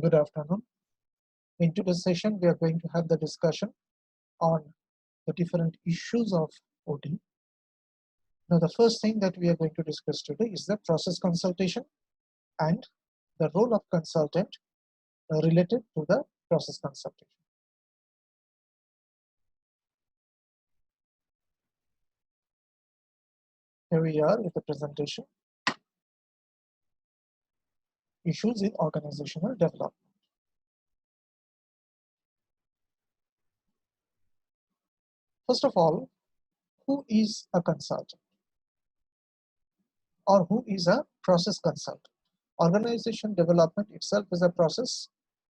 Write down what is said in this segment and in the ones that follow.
Good afternoon. In today's session, we are going to have the discussion on the different issues of OT. Now, the first thing that we are going to discuss today is the process consultation and the role of consultant related to the process consultation. Here we are with the presentation. Issues in organizational development. First of all, who is a consultant or who is a process consultant? Organization development itself is a process.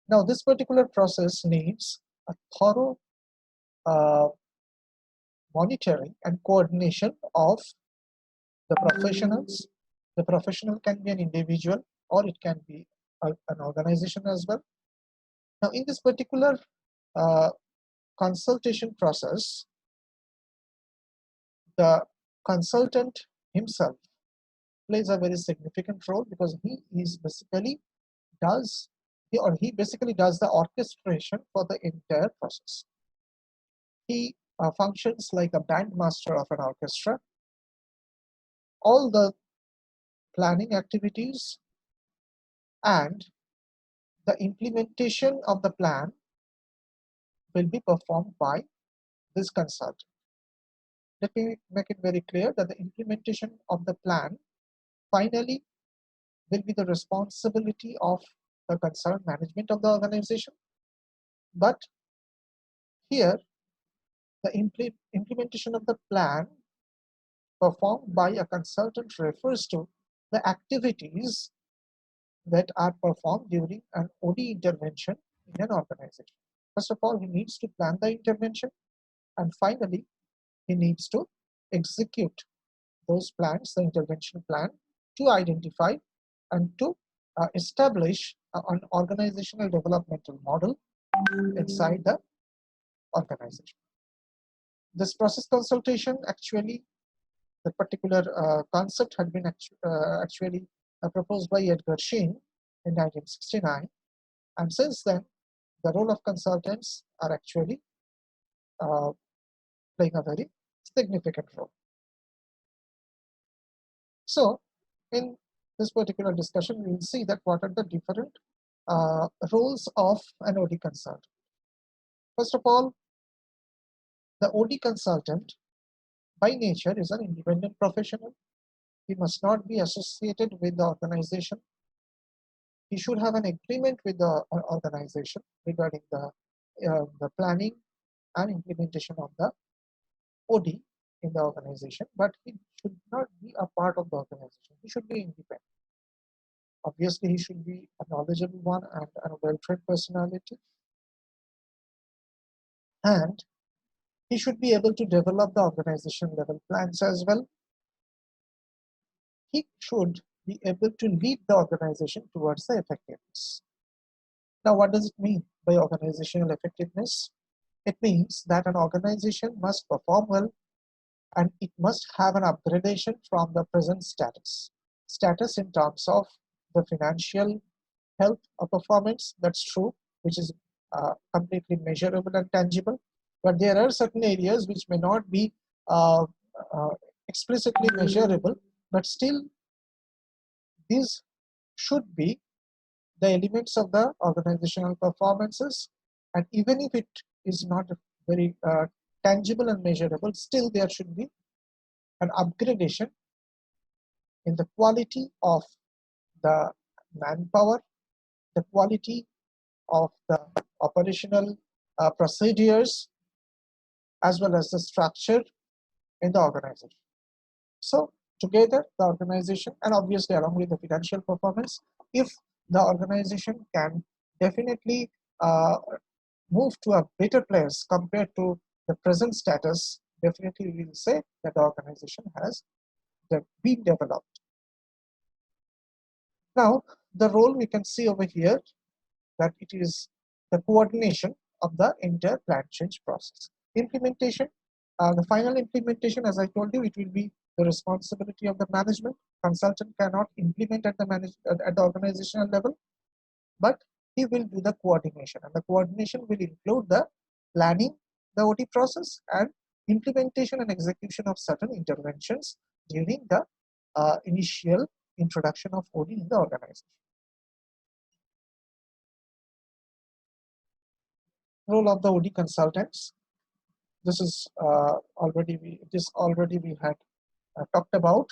Now, this particular process needs a thorough monitoring and coordination of the professionals. The professional can be an individual or it can be an organization as well. Now, in this particular consultation process, the consultant himself plays a very significant role because he basically does the orchestration for the entire process. He functions like a band master of an orchestra. All the planning activities and the implementation of the plan will be performed by this consultant. Let me make it very clear that the implementation of the plan finally will be the responsibility of the concerned management of the organization. But here, the implementation of the plan performed by a consultant refers to the activities that are performed during an OD intervention in an organization. First of all, he needs to plan the intervention, and finally, he needs to execute those plans, the intervention plan, to identify and to establish an organizational developmental model inside the organization. This process consultation, actually, the particular concept had been actually proposed by Edgar Schein in 1969, and since then, the role of consultants are actually playing a very significant role. So, in this particular discussion, we will see that what are the different roles of an OD consultant. First of all, the OD consultant by nature is an independent professional. He must not be associated with the organization. He should have an agreement with the organization regarding the planning and implementation of the OD in the organization, but he should not be a part of the organization. He should be independent. Obviously, he should be a knowledgeable one and a well-trained personality. And he should be able to develop the organization level plans as well. He should be able to lead the organization towards the effectiveness. Now, what does it mean by organizational effectiveness? It means that an organization must perform well and it must have an upgradation from the present status. Status in terms of the financial health of performance, that's true, which is completely measurable and tangible. But there are certain areas which may not be explicitly measurable, but still these should be the elements of the organizational performances. And even if it is not very tangible and measurable, still there should be an upgradation in the quality of the manpower, the quality of the operational procedures, as well as the structure in the organization. So together, the organization, and obviously along with the financial performance, if the organization can definitely move to a better place compared to the present status, definitely we will say that the organization has been developed. Now, the role we can see over here that it is the coordination of the entire plan change process. Implementation, the final implementation, as I told you, it will be the responsibility of the management. Consultant cannot implement at the organizational level, but he will do the coordination, and the coordination will include the planning the OT process and implementation and execution of certain interventions during the initial introduction of OT in the organization. Role of the OT consultants. This is already we had talked about,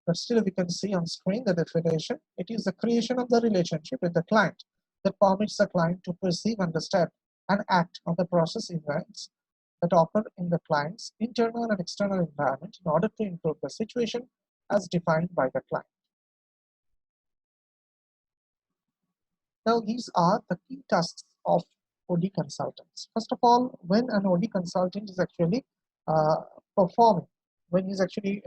but still we can see on screen the definition. It is the creation of the relationship with the client that permits the client to perceive, understand, and act on the process events that occur in the client's internal and external environment in order to improve the situation as defined by the client. Now, these are the key tasks of OD consultants. First of all, when an OD consultant is actually uh, performing, when he's actually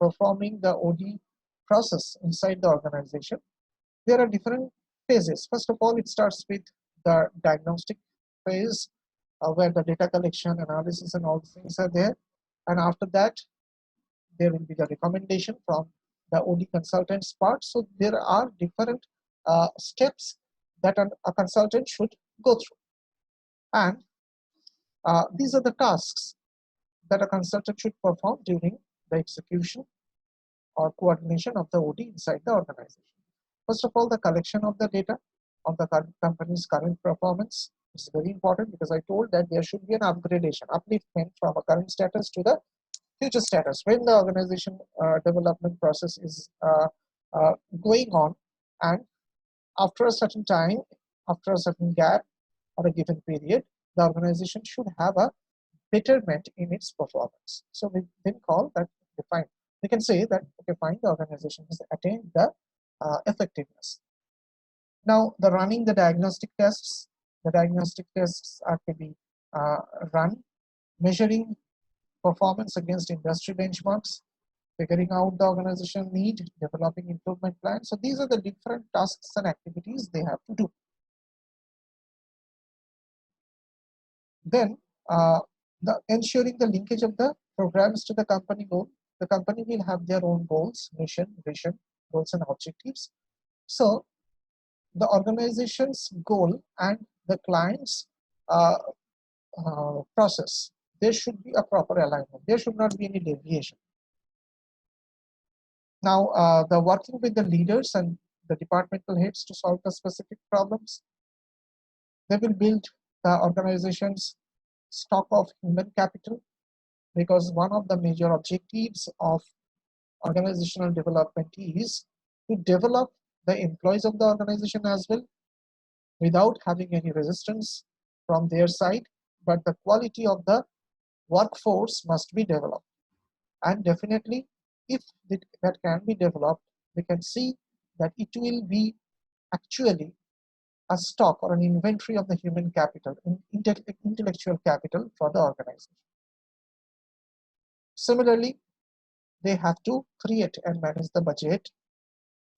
performing the OD process inside the organization, there are different phases. First of all, it starts with the diagnostic phase, where the data collection, analysis, and all things are there. And after that, there will be the recommendation from the OD consultant's part. So there are different steps that a consultant should go through. And these are the tasks that a consultant should perform during the execution or coordination of the OD inside the organization. First of all, the collection of the data on the company's current performance is very important, because I told that there should be an upgradation, upliftment from a current status to the future status when the organization development process is going on, and after a certain time, after a certain gap or a given period, the organization should have a betterment in its performance. So we then call that define. We can say that, okay, fine, the organization has attained the effectiveness. Now, the running the diagnostic tests. The diagnostic tests are to be run, measuring performance against industry benchmarks, figuring out the organization need, developing improvement plans. So these are the different tasks and activities they have to do. Then ensuring the linkage of the programs to the company goal. The company will have their own goals, mission, vision, goals and objectives. So the organization's goal and the client's process, there should be a proper alignment. There should not be any deviation. Now, the working with the leaders and the departmental heads to solve the specific problems. They will build the organization's stock of human capital, because one of the major objectives of organizational development is to develop the employees of the organization as well, without having any resistance from their side, but the quality of the workforce must be developed. And definitely, if that can be developed, we can see that it will be actually a stock or an inventory of the human capital, intellectual capital for the organization. Similarly, they have to create and manage the budget,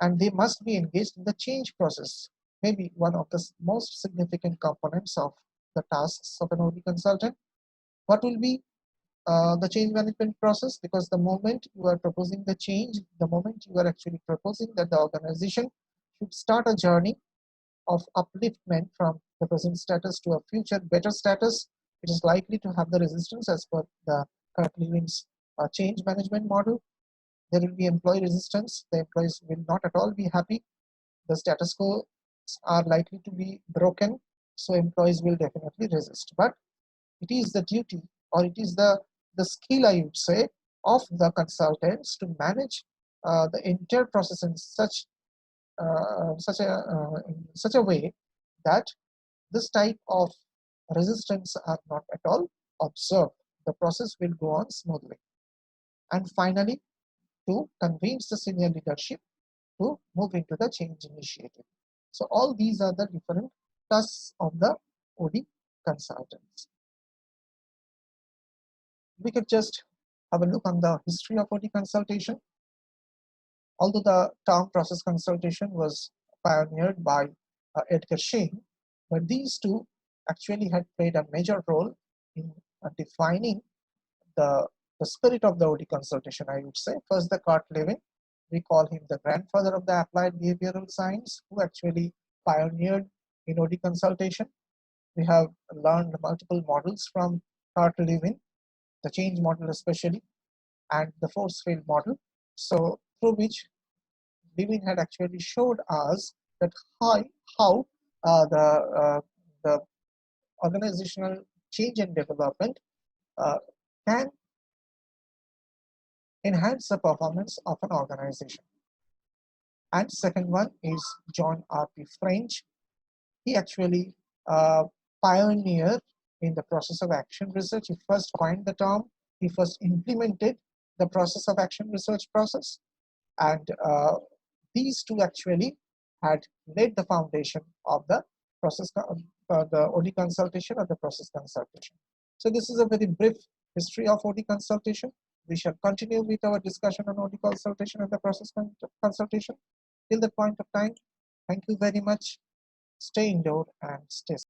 and they must be engaged in the change process, maybe one of the most significant components of the tasks of an OD consultant. What will be the change management process? Because the moment you are proposing the change, the moment you are actually proposing that the organization should start a journey of upliftment from the present status to a future better status, it is likely to have the resistance as per the Kurt Lewin's change management model. There will be employee resistance. The employees will not at all be happy. The status quo are likely to be broken, so employees will definitely resist. But it is the duty, or it is the skill, I would say, of the consultants to manage the entire process in such a way that this type of resistance are not at all observed. The process will go on smoothly. And finally, to convince the senior leadership to move into the change initiative. So all these are the different tasks of the OD consultants. We could just have a look on the history of OD consultation. Although the term process consultation was pioneered by Edgar Schein, but these two actually had played a major role in defining the spirit of the OD consultation, I would say. First, the Kurt Lewin, we call him the grandfather of the applied behavioral science, who actually pioneered in OD consultation. We have learned multiple models from Carl Lewin, the change model especially, and the force field model. So through which Lewin had actually showed us that how the organizational change and development uh, can enhance the performance of an organization. And second one is John R.P. French. He actually pioneered in the process of action research. He first coined the term. He first implemented the process of action research process, and these two actually had laid the foundation of the the OD consultation or the process consultation. So this is a very brief history of OD consultation. We shall continue with our discussion on OD consultation and the process consultation. Till that point of time, thank you very much. Stay indoor and stay safe.